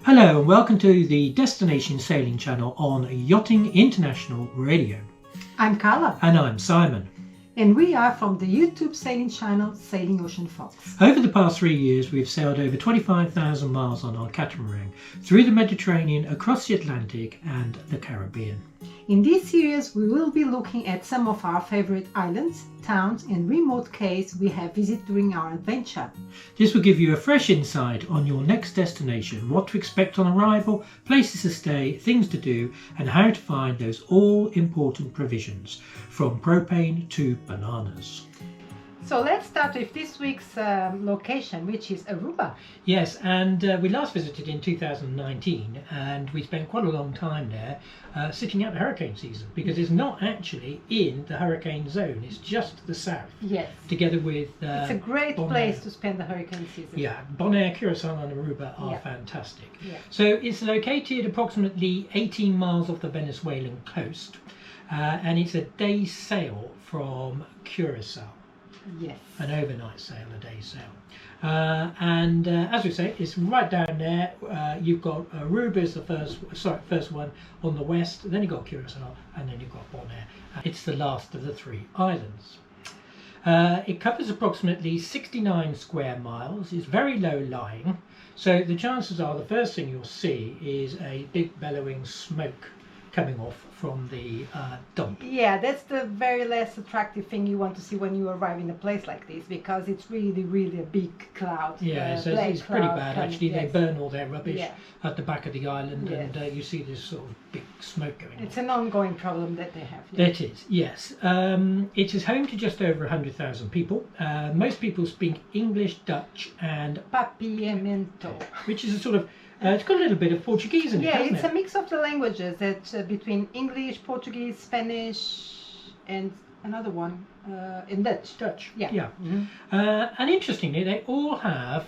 Hello and welcome to the Destination Sailing channel on Yachting International Radio. I'm Carla. And I'm Simon. And we are from the YouTube sailing channel Sailing Ocean Fox. Over the past 3 years we've sailed over 25,000 miles on our catamaran through the Mediterranean, across the Atlantic and the Caribbean. In this series we will be looking at some of our favorite islands, towns and remote cays we have visited during our adventure. This will give you a fresh insight on your next destination, what to expect on arrival, places to stay, things to do and how to find those all-important provisions, from propane to bananas. So let's start with this week's location, which is Aruba. Yes, and we last visited in 2019 and we spent quite a long time there sitting out the hurricane season, because it's not actually in the hurricane zone, it's just to the south. Yes. Together with it's a great place to spend the hurricane season. Yeah, Bonaire, Curacao and Aruba are fantastic. Yeah. So it's located approximately 18 miles off the Venezuelan coast and it's a day's sail from Curacao. Yes. An overnight sail, a day's sail. And as we say, it's right down there. You've got Aruba is the first one on the west, then you've got Curacao, and then you've got Bonaire. It's the last of the three islands. It covers approximately 69 square miles. It's very low lying, so the chances are the first thing you'll see is a big bellowing smoke coming off from the dump. Yeah, that's the very less attractive thing you want to see when you arrive in a place like this, because it's really a big cloud. Yeah, so it's pretty bad actually. They burn all their rubbish at the back of the island, and you see this sort of big smoke going on. It's an ongoing problem that they have. It is, yes. It is home to just over 100,000 people. Most people speak English, Dutch and Papiamento, which is a sort of it's got a little bit of Portuguese in it, hasn't it? Yeah, it's a mix of the languages that between English, Portuguese, Spanish, and another one in Dutch. Dutch. Yeah. Mm-hmm. And interestingly, they all have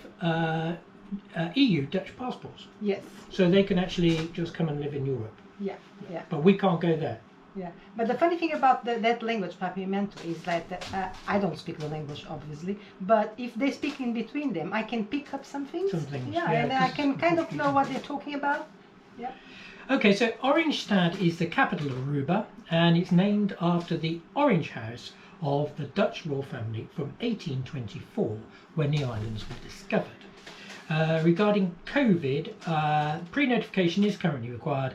EU Dutch passports. Yes. So they can actually just come and live in Europe. Yeah. But we can't go there. Yeah, but the funny thing about that language, Papiamento, is that I don't speak the language, obviously, but if they speak in between them, I can pick up some things. Yeah, and I can kind of know what they're talking about. Yeah. Okay, so Oranjestad is the capital of Aruba, and it's named after the Orange House of the Dutch royal family from 1824, when the islands were discovered. Regarding COVID, pre-notification is currently required.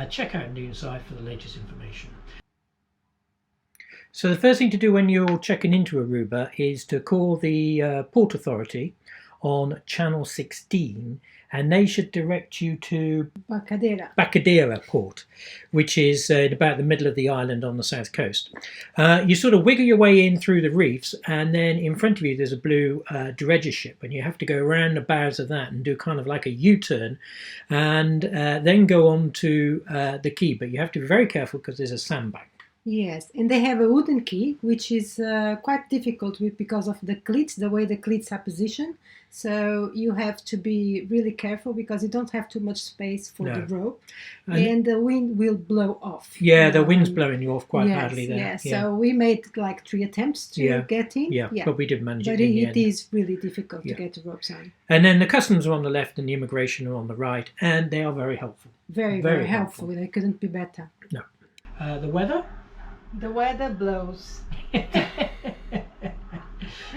Check out Noonside for the latest information. So the first thing to do when you're checking into Aruba is to call the Port Authority on Channel 16, and they should direct you to Bacadera Port, which is in about the middle of the island on the south coast. You sort of wiggle your way in through the reefs, and then in front of you there's a blue dredger ship, and you have to go around the bows of that and do kind of like a U-turn, and then go on to the quay, but you have to be very careful because there's a sandbank. Yes, and they have a wooden quay, which is quite difficult because of the cleats, the way the cleats are positioned. So you have to be really careful because you don't have too much space for the rope, and the wind will blow off. Yeah, the wind's blowing you off quite badly there. Yeah, so we made like 3 attempts to get in. Yeah, but we did manage it in the end. But it is really difficult to get the ropes on. And then the customs are on the left and the immigration are on the right, and they are very helpful. Very helpful. They couldn't be better. No. The weather? The weather blows.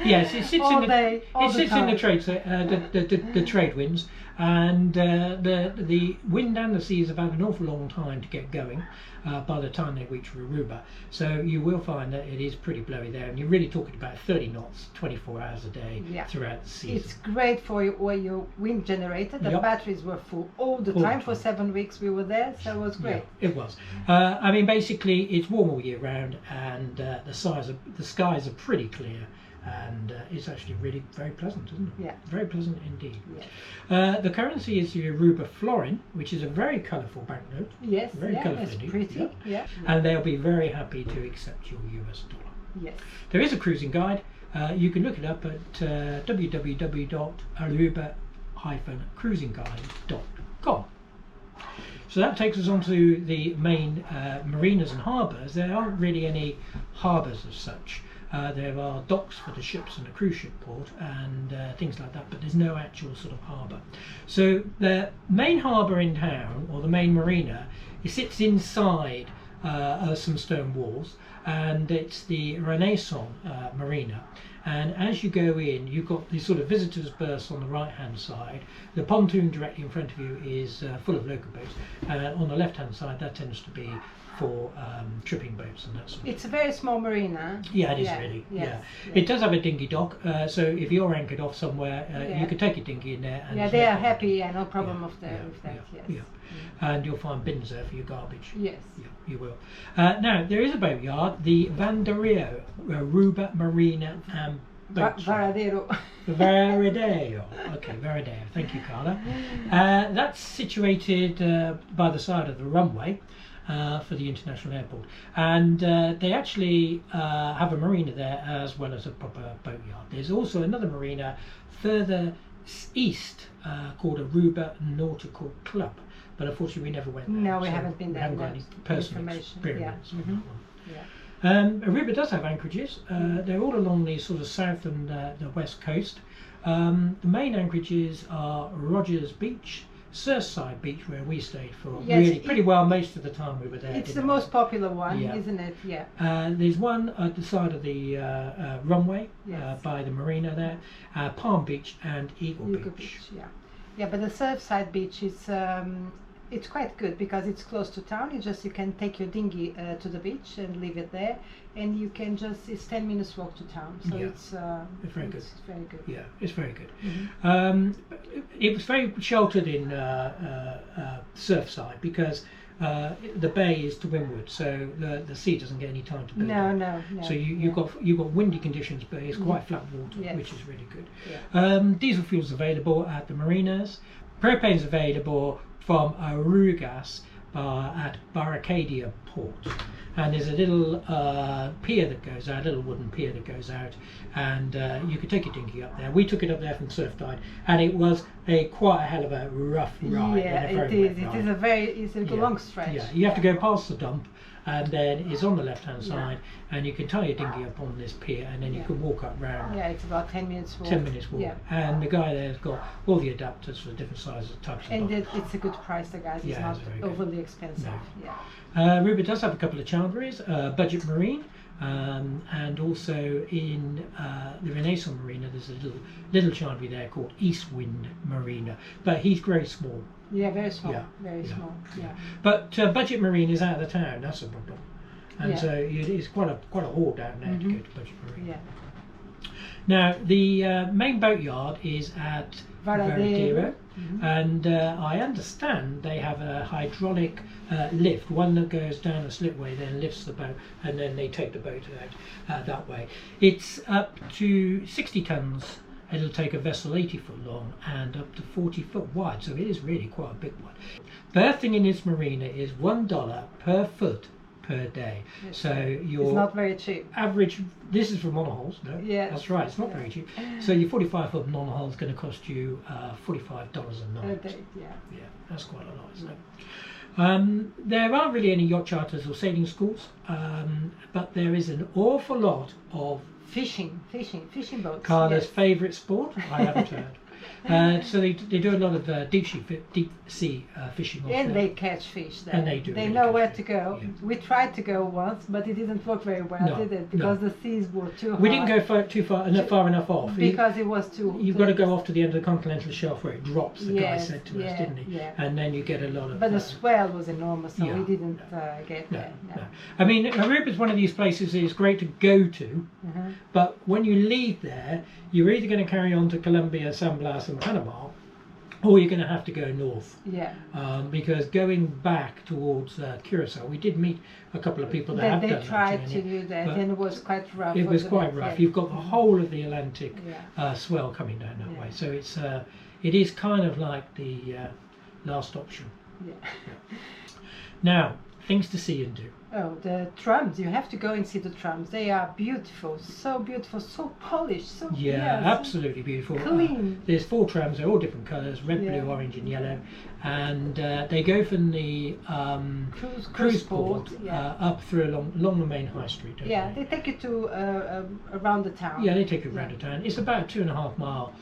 Yes, it sits all in day, all the time. in the trade winds, and the wind and the seas have had an awful long time to get going by the time they reach Aruba. So you will find that it is pretty blowy there, and you're really talking about 30 knots, 24 hours a day throughout the season. It's great for your wind generator. The batteries were full all the time. For 7 weeks we were there, so it was great. Yeah, it was. I mean, basically, it's warm all year round, and the skies are pretty clear. And it's actually really very pleasant, isn't it? Yeah. Very pleasant indeed. Yeah. The currency is the Aruba florin, which is a very colourful banknote. Yes, very colourful it's indeed. Pretty. Yeah. And they'll be very happy to accept your US dollar. Yes. There is a cruising guide. You can look it up at www.aruba-cruisingguide.com. So that takes us on to the main marinas and harbours. There aren't really any harbours as such. There are docks for the ships and the cruise ship port and things like that, but there's no actual sort of harbour. So the main harbour in town, or the main marina, it sits inside some stone walls, and it's the Renaissance Marina. And as you go in, you've got these sort of visitors' berths on the right-hand side. The pontoon directly in front of you is full of local boats. On the left-hand side, that tends to be for tripping boats and that sort of It's a very small marina. Yeah, it is really. Yes, Yeah, it does have a dinghy dock. So if you're anchored off somewhere, Yeah. you can take your dinghy in there. And Yeah, there's they no are problem. happy. Yeah, no problem Yeah, with that. yeah, With that. yeah, Yes. yeah. And you'll find bins there for your garbage. Yes. Yeah, you will. Now there is a boatyard, the Vandario Aruba Marina and Boat Yard. Varadero. Varadeo. Okay, Varadeo. Thank you, Carla. That's situated by the side of the runway for the international airport, and they actually have a marina there as well as a proper boatyard. There's also another marina further east called Aruba Nautical Club, but unfortunately we never went there. No, we haven't been there. We haven't got any personal Information. experience on that one. Yeah. Aruba does have anchorages. They're all along the sort of south and the west coast. The main anchorages are Rogers Beach, Surfside Beach, where we stayed for Yes, pretty well most of the time we were there. It's the most popular one, Yeah. isn't it? Yeah. There's one at the side of the runway Yes. by the marina there, Palm Beach and Eagle Yucca Beach. Beach, yeah. Yeah, but the Surfside Beach is it's quite good because it's close to town. You can take your dinghy to the beach and leave it there, and you can it's 10 minutes walk to town. So Yeah. it's very good. It's very good. Yeah, it's very good. Mhm. It was very sheltered in Surfside because the bay is to windward, so the sea doesn't get any time to build No, up. no, no. So you've got windy conditions, but it's quite flat water, Yes. which is really good. Yeah. Diesel fuel's available at the marinas. Propane's available from Arugas at Barracadia Port. And there's a little pier that goes out, a little wooden pier that goes out, and you could take your dinghy up there. We took it up there from Surfside, and it was quite a hell of a rough ride. Yeah, and a it very is. wet It is ride. it's a Yeah. long stretch. Yeah, you have to go past the dump, and then it's on the left-hand side, and you can tie your dinghy up on this pier, and then you Yeah. can walk up round. Yeah, it's about 10 minutes walk. 10 minutes walk, Yeah. and the guy there's got all the adapters for different sizes, types of And boats. it's a good price, the guys. It's Yeah, not it's very good. overly expensive. No. Yeah. Aruba does have a couple of chandleries, Budget Marine, and also in the Renaissance Marina there's a little chandlery there called East Wind Marina, but he's very small. Yeah, very small. Yeah, Very yeah, small. Yeah. But Budget Marine is out of the town, that's a problem. And Yeah. so it's quite a haul down there to go to Budget Marine. Yeah. Now the main boatyard is at Varadero, and I understand they have a hydraulic lift, one that goes down a slipway, then lifts the boat, and then they take the boat out that way. It's up to 60 tons. It'll take a vessel 80 foot long and up to 40 foot wide, so it is really quite a big one. Berthing in this marina is $1 per foot per day. Yes. So your It's not very cheap. average, this is for monohulls, no? Yes. That's right, it's not very cheap. So your 45 foot monohull is going to cost you $45 a A night. day, yeah. Yeah, that's quite a lot, isn't it? There aren't really any yacht charters or sailing schools, but there is an awful lot of Fishing boats. Carla's yes. favourite sport, I haven't heard. So they do a lot of deep sea fishing off And there. they catch fish there. And they do They really know catch where fish, to go. yeah. We tried to go once, but it didn't work very well, No, did it? no. Because the seas were too high. We didn't go far enough off. Because it was too... You've got to go off to the end of the continental shelf where it drops, the guy Yes, said to us, yeah, didn't he? yeah. And then you get a lot of... But the swell was enormous, so yeah, we didn't get no, there. no. I mean, Aruba is one of these places that is great to go to, Mhm. but when you leave there, you're either going to carry on to Colombia, San Blas and Panama, or you're going to have to go north. Yeah. Because going back towards Curacao, we did meet a couple of people that have They done tried that to journey. do that, but and it was quite rough. It was wasn't quite it? rough. Yeah. You've got the whole of the Atlantic Yeah. swell coming down that Yeah. way, so it is kind of like the last option. Yeah. Now, things to see and do. Oh, the trams! You have to go and see the trams. They are beautiful, so polished, so Yeah, so absolutely beautiful. clean. There's 4 trams. They're all different colours: red, Yeah. blue, orange, and yellow. And they go from the cruise port yeah. up through along the main high street. Don't Yeah, they? they take you to around the town. Yeah, they take you around the town. It's about a 2.5 mile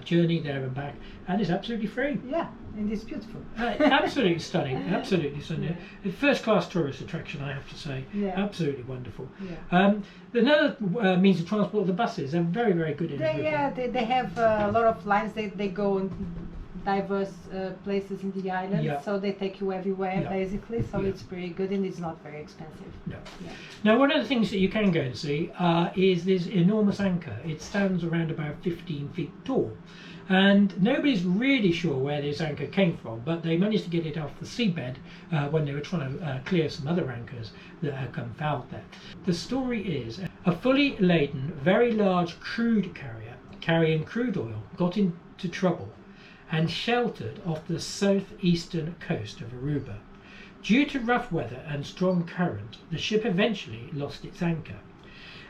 journey there and back, and it's absolutely free. Yeah, and it's beautiful. Absolutely stunning, absolutely stunning. Yeah. First class tourist attraction, I have to say. Yeah. Absolutely wonderful. Yeah. Another means of transport, the buses, are very, very good in Aruba. They have a lot of lines. They go in diverse places in the island, Yeah. so they take you everywhere Yeah. basically. So Yeah. it's pretty good and it's not very expensive. No. Yeah. Now, one of the things that you can go and see is this enormous anchor. It stands around about 15 feet tall. And nobody's really sure where this anchor came from, but they managed to get it off the seabed when they were trying to clear some other anchors that had come fouled there. The story is a fully laden, very large crude carrier carrying crude oil got into trouble and sheltered off the southeastern coast of Aruba. Due to rough weather and strong current, the ship eventually lost its anchor.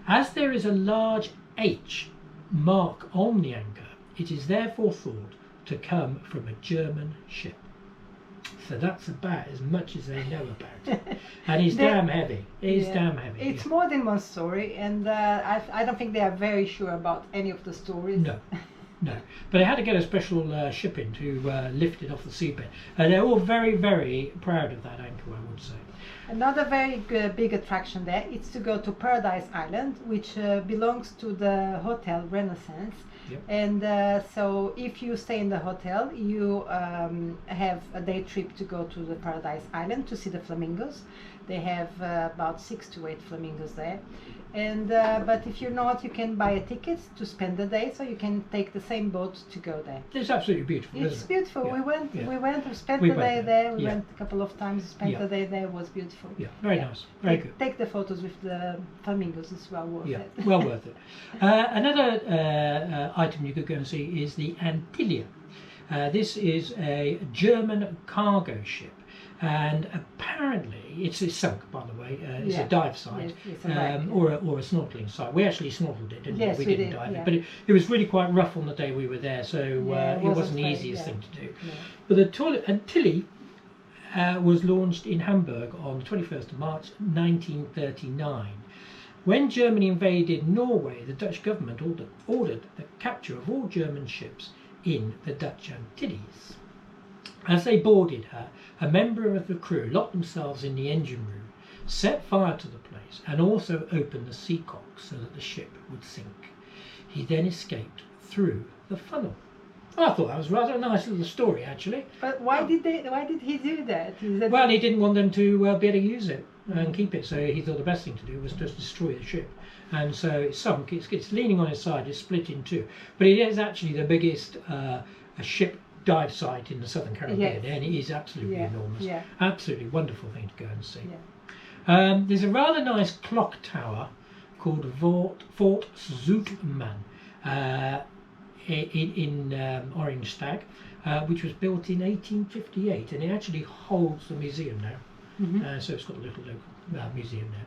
As there is a large H mark on the anchor, it is therefore thought to come from a German ship. So that's about as much as they know about it. And it's damn heavy. It's damn heavy. It's more than one story, and I don't think they are very sure about any of the stories. No. No, but they had to get a special ship in to lift it off the seabed. And they're all very, very proud of that anchor, I would say. Another very big attraction there is to go to Paradise Island, which belongs to the Hotel Renaissance. Yep. And so if you stay in the hotel, you have a day trip to go to the Paradise Island to see the flamingos. They have about 6 to 8 flamingos there. And but if you're not, you can buy a ticket to spend the day, so you can take the same boat to go there. It's absolutely beautiful, It's isn't it? beautiful. Yeah. We went, we spent We the went day there. there. We Yeah. went a couple of times, spent Yeah. the day there. It was beautiful. Yeah, very nice, very good. Take the photos with the flamingos. It's well worth Yeah, it. well worth it. Another item you could go and see is the Antillia. This is a German cargo ship, and apparently it's sunk, by the way. It's Yeah. a dive site, Yes, it's a wreck, or a snorkeling site. We actually snorkeled it, didn't Yes, we? we Didn't did, dive yeah. it, but it was really quite rough on the day we were there, so Yeah, it wasn't wasn't the very- easiest yeah. thing to do. Yeah. But the Antilli was launched in Hamburg on the 21st of March 1939. When Germany invaded Norway, the Dutch government ordered the capture of all German ships in the Dutch Antilles. As they boarded her, a member of the crew locked themselves in the engine room, set fire to the place, and also opened the seacock so that the ship would sink. He then escaped through the funnel. I thought that was rather a nice little story, actually. But why did he do that? Is that Well, he didn't want them to be able to use it and keep it, so he thought the best thing to do was just destroy the ship. And so it sunk. It's leaning on its side. It's split in two. But it is actually the biggest ship dive site in the Southern Caribbean, Yes. and it is absolutely Yeah, enormous. yeah. Absolutely wonderful thing to go and see. Yeah. There's a rather nice clock tower called Fort Zoutman in Orange Stag, which was built in 1858, and it actually holds the museum now. So it's got a little local museum there.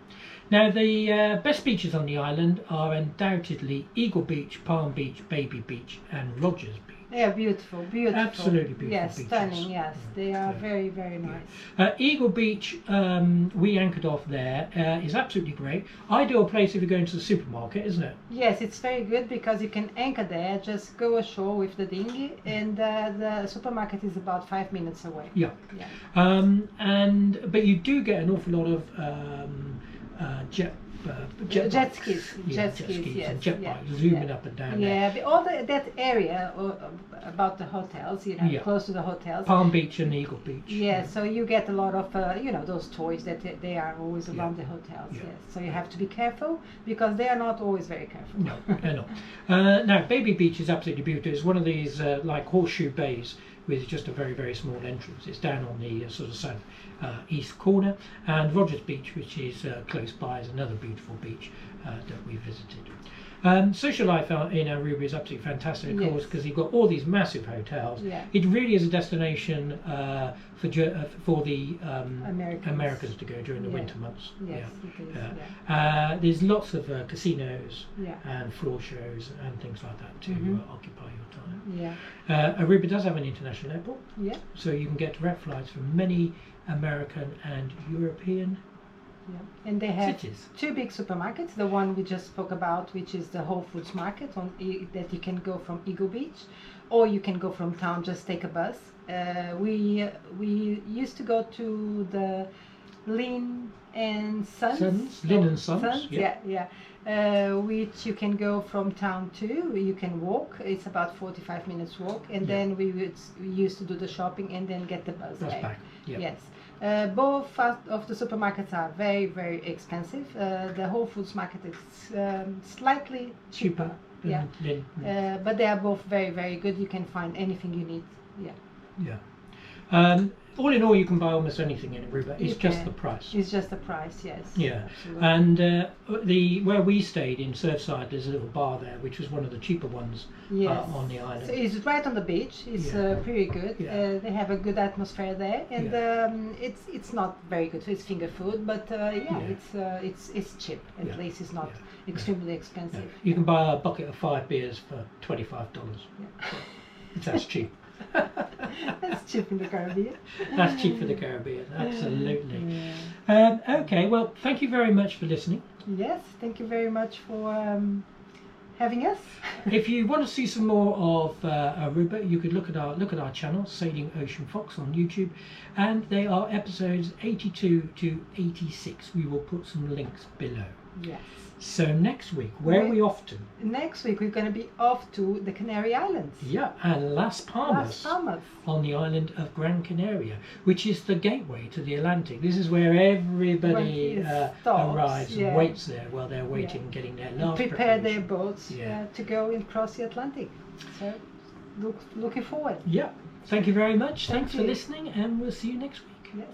Now, the best beaches on the island are undoubtedly Eagle Beach, Palm Beach, Baby Beach, and Rogers Beach. They are beautiful, beautiful. Absolutely beautiful Yes, beaches. stunning. Yes, they are Yeah. very, very nice. Eagle Beach, we anchored off there, is absolutely great. Ideal place if you're going to the supermarket, isn't it? Yes, it's very good because you can anchor there, just go ashore with the dinghy, and the supermarket is about 5 minutes away. Yeah. Yeah. But you do get an awful lot of jet Jet bikes. skis, Yeah, jet skis, yes, and jet yeah, bikes zooming yeah. up and down. Yeah, but all that area about the hotels, Yeah. close to the hotels. Palm Beach and Eagle Beach. Yeah, so you get a lot of, those toys that they are always around the hotels. Yeah. Yes, so you have to be careful because they are not always very careful. No, they're not. Now, Baby Beach is absolutely beautiful. It's one of these like horseshoe bays with just a very, very small entrance. It's down on the sort of south east corner. And Rogers Beach, which is close by, is another beautiful beach that we visited. Social life in Aruba is absolutely fantastic, of Yes. course, because you've got all these massive hotels. Yeah. It really is a destination for the Americans to go during the Yeah. winter months. Yes, Yeah. it is. Yeah. There's lots of casinos Yeah. and floor shows and things like that to occupy your time. Yeah. Aruba does have an international airport, Yeah. so you can get direct flights from many American and European Yeah. And they have cities. 2 big supermarkets. The one we just spoke about, which is the Whole Foods Market, that you can go from Eagle Beach, or you can go from town. Just take a bus. We used to go to the Lynn and Sons. Lynn and Sons, Yeah. Which you can go from town to. You can walk. It's about 45 minutes walk, and then we used to do the shopping and then get the bus back. Yeah. Yes. Both of the supermarkets are very, very expensive. The Whole Foods market is slightly cheaper. than Yeah. Lynn. But they are both very, very good. You can find anything you need. Yeah. Yeah. All in all, you can buy almost anything in Aruba. It's You just can. the price. It's just the price, yes. Yeah. Absolutely. And where we stayed in Surfside, there's a little bar there, which was one of the cheaper ones Yes. on the island. So it's right on the beach. It's pretty good. Yeah. They have a good atmosphere there, and it's not very good. So it's finger food, but it's cheap. At least it's not extremely expensive. Yeah. You can buy a bucket of 5 beers for $25. Yeah. That's cheap. That's cheap in the Caribbean. That's cheap for the Caribbean, absolutely. Yeah. Okay, well, thank you very much for listening. Yes, thank you very much for having us. If you want to see some more of Aruba, you could look at our channel, Sailing Ocean Fox, on YouTube, and they are episodes 82 to 86. We will put some links below. Yes. So next week, where are we off to? Next week we're going to be off to the Canary Islands. Yeah, and Las Palmas, on the island of Gran Canaria, which is the gateway to the Atlantic. This is where everybody arrives and waits there while they're waiting, getting their last prepare their preparation. boats to go and cross the Atlantic. So looking forward. Yeah, thank you very much. Thank Thanks for you. listening, and we'll see you next week. Yes.